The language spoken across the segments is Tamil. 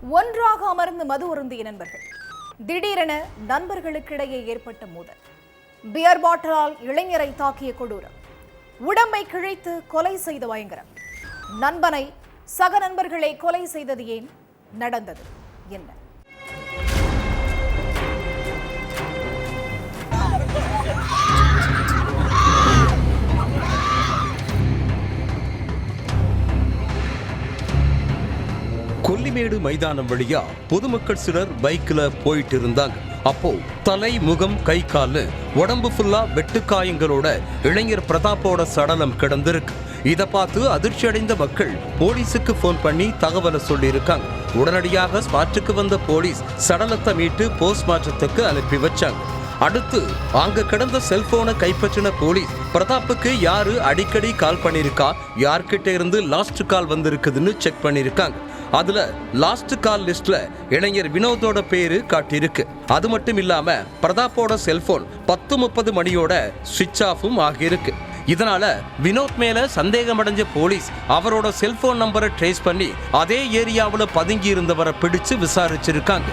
ஒன்றாக அமர்ந்து மது அருந்திய நண்பர்கள். திடீரென நண்பர்களுக்கிடையே ஏற்பட்ட மோதல். பியர் பாட்டிலால் இளைஞரை தாக்கிய கொடூரம். உடம்பை கிழித்து கொலை செய்த பயங்கரம். நண்பனை சக நண்பர்களை கொலை செய்தது ஏன்? நடந்தது என்ன? கொல்லிமேடு மைதானம் வழியா பொதுமக்கள் சிலர் பைக்ல போயிட்டு இருந்தாங்க. அப்போ தலை, முகம், கை, கால்னு உடம்பு ஃபுல்லா வெட்டுக்காயங்களோட இளைஞர் பிரதாப்போட சடலம் கிடந்திருக்கு. இதை பார்த்து அதிர்ச்சி அடைந்த மக்கள் போலீஸுக்கு போன் பண்ணி தகவலை சொல்லியிருக்காங்க. உடனடியாக ஸ்பாட்டுக்கு வந்த போலீஸ் சடலத்தை மீட்டு போஸ்ட்மார்ட்டத்துக்கு அனுப்பி வச்சாங்க. அடுத்து அங்க கிடந்த செல்போனை கைப்பற்றின போலீஸ் பிரதாப்புக்கு யாரு அடிக்கடி கால் பண்ணிருக்கா, யார்கிட்ட இருந்து லாஸ்ட் கால் வந்திருக்குதுன்னு செக் பண்ணிருக்காங்க. அதுல லாஸ்ட் கால் லிஸ்ட்ல இளைஞர் வினோதோட பேரு காட்டியிருக்கு. அது மட்டும் இல்லாம பிரதாப்போட செல்போன் 10:30 மணியோட ஸ்விட்ச் ஆஃபும் ஆகியிருக்கு. இதனால வினோத் மேல சந்தேகம் அடைஞ்ச போலீஸ் அவரோட செல்போன் நம்பரை ட்ரேஸ் பண்ணி அதே ஏரியாவுல பதுங்கி இருந்தவரை பிடிச்சு விசாரிச்சிருக்காங்க.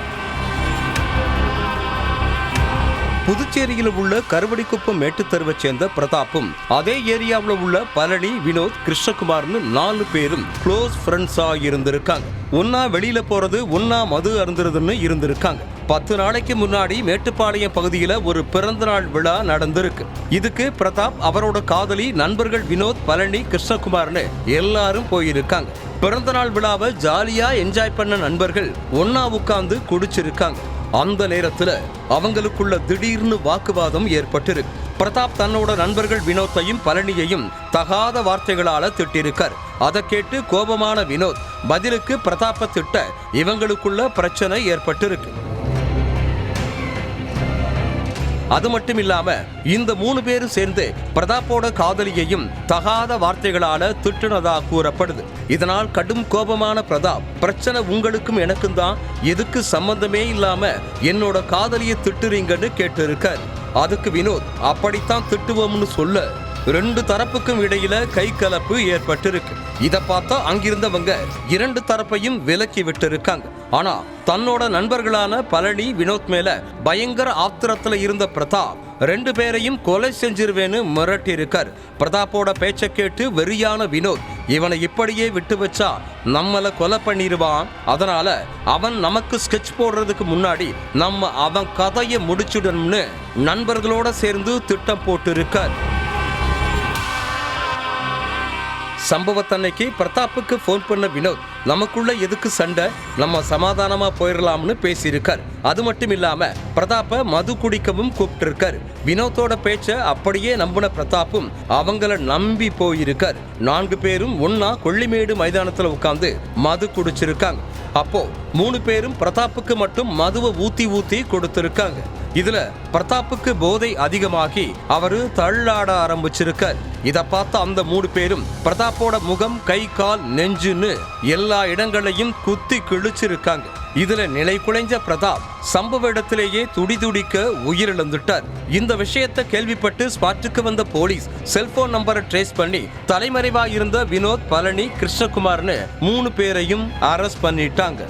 புதுச்சேரியில் உள்ள கருவடிக்குப்பம் மேட்டுத்தருவை சேர்ந்த பிரதாப்பும் அதே ஏரியாவில் உள்ள பழனி, வினோத், கிருஷ்ணகுமார்னு 4 பேரும் க்ளோஸ் ஃப்ரெண்ட்ஸா இருந்திருக்காங்க. ஒன்னா வெளியில போறது, ஒன்னா மது அருந்துறதுன்னு இருந்திருக்காங்க. 10 நாளைக்கு முன்னாடி மேட்டுப்பாளையம் பகுதியில ஒரு பிறந்தநாள் விழா நடந்திருக்கு. இதுக்கு பிரதாப், அவரோட காதலி, நண்பர்கள் வினோத், பழனி, கிருஷ்ணகுமார்னு எல்லாரும் போயிருக்காங்க. பிறந்தநாள் விழாவை ஜாலியா என்ஜாய் பண்ண நண்பர்கள் ஒன்னா உட்கார்ந்து குடிச்சிருக்காங்க. அந்த நேரத்துல அவங்களுக்குள்ள திடீர்னு வாக்குவாதம் ஏற்பட்டிருக்கு. பிரதாப் தன்னோட நண்பர்கள் வினோத்தையும் பழனியையும் தகாத வார்த்தைகளால திட்டிருக்கார். அதை கேட்டு கோபமான வினோத் பதிலுக்கு பிரதாப்ப திட்ட இவங்களுக்குள்ள பிரச்சனை ஏற்பட்டிருக்கு. அது மட்டும் இல்லாம இந்த 3 பேரும் சேர்ந்து பிரதாப்போட காதலியையும் தகாத வார்த்தைகளால திட்டுனதா கூறப்படுது. இதனால் கடும் கோபமான பிரதாப், பிரச்சனை உங்களுக்கும் எனக்கும் தான், எதுக்கு சம்பந்தமே இல்லாம என்னோட காதலியை திட்டுறீங்கன்னு கேட்டு இருக்கார். அதுக்கு வினோத், அப்படித்தான் திட்டுவோம்னு சொல்ல 2 தரப்புக்கும் இடையில கை கலப்பு ஏற்பட்டிருக்கு. இதை பார்த்தா அங்கிருந்தவங்க 2 தரப்பையும் விலக்கி விட்டு இருக்காங்க. ஆனா தன்னோட நண்பர்களான பழனி, வினோத் மேல பயங்கர ஆத்திரத்துல இருந்த பிரதாப் 2 பேரையும் கொலை செஞ்சிருவேன்னு மிரட்டி இருக்கார். பிரதாப்போட பேச்சை கேட்டு வெறியான வினோத், இவனை இப்படியே விட்டு வச்சா நம்மளை கொலை பண்ணிடுவான், அதனால அவன் நமக்கு ஸ்கெட்ச் போடுறதுக்கு முன்னாடி நம்ம அவன் கதையை முடிச்சுடணும்னு நண்பர்களோட சேர்ந்து திட்டம் போட்டு இருக்கார். சம்பவத்தன்னைக்கு பிரதாப்புக்கு போன் பண்ண வினோத், நமக்குள்ள எதுக்கு சண்டை, நம்ம சமாதானமா போயிடலாம்னு பேசியிருக்கார். அது மட்டும் இல்லாம பிரதாப்ப மது குடிக்கவும் கூப்பிட்டு. வினோத்தோட பேச்ச அப்படியே நம்பின பிரதாப்பும் அவங்கள நம்பி போயிருக்கார். 4 பேரும் ஒன்னா கொல்லிமேடு மைதானத்துல உட்கார்ந்து மது குடிச்சிருக்காங்க. அப்போ 3 பேரும் பிரதாப்புக்கு மட்டும் மதுவை ஊத்தி கொடுத்திருக்காங்க. இதுல பிரதாப்புக்கு போதை அதிகமாகி அவரு தள்ளாட ஆரம்பிச்சிருக்கார். இதை பார்த்த அந்த 3 பேரும் பிரதாப்போட முகம், கை, கால், நெஞ்சுன்னு எல்லா இடங்களையும் குத்தி கிழிச்சிருக்காங்க. இதுல நிலை குலைஞ்ச பிரதாப் சம்பவ இடத்திலேயே துடிதுடிக்க உயிரிழந்துட்டார். இந்த விஷயத்தை கேள்விப்பட்டு ஸ்பாட்டுக்கு வந்த போலீஸ் செல்போன் நம்பரை ட்ரேஸ் பண்ணி தலைமறைவா இருந்த வினோத், பழனி, கிருஷ்ணகுமார்னு 3 பேரையும் அரெஸ்ட் பண்ணிட்டாங்க.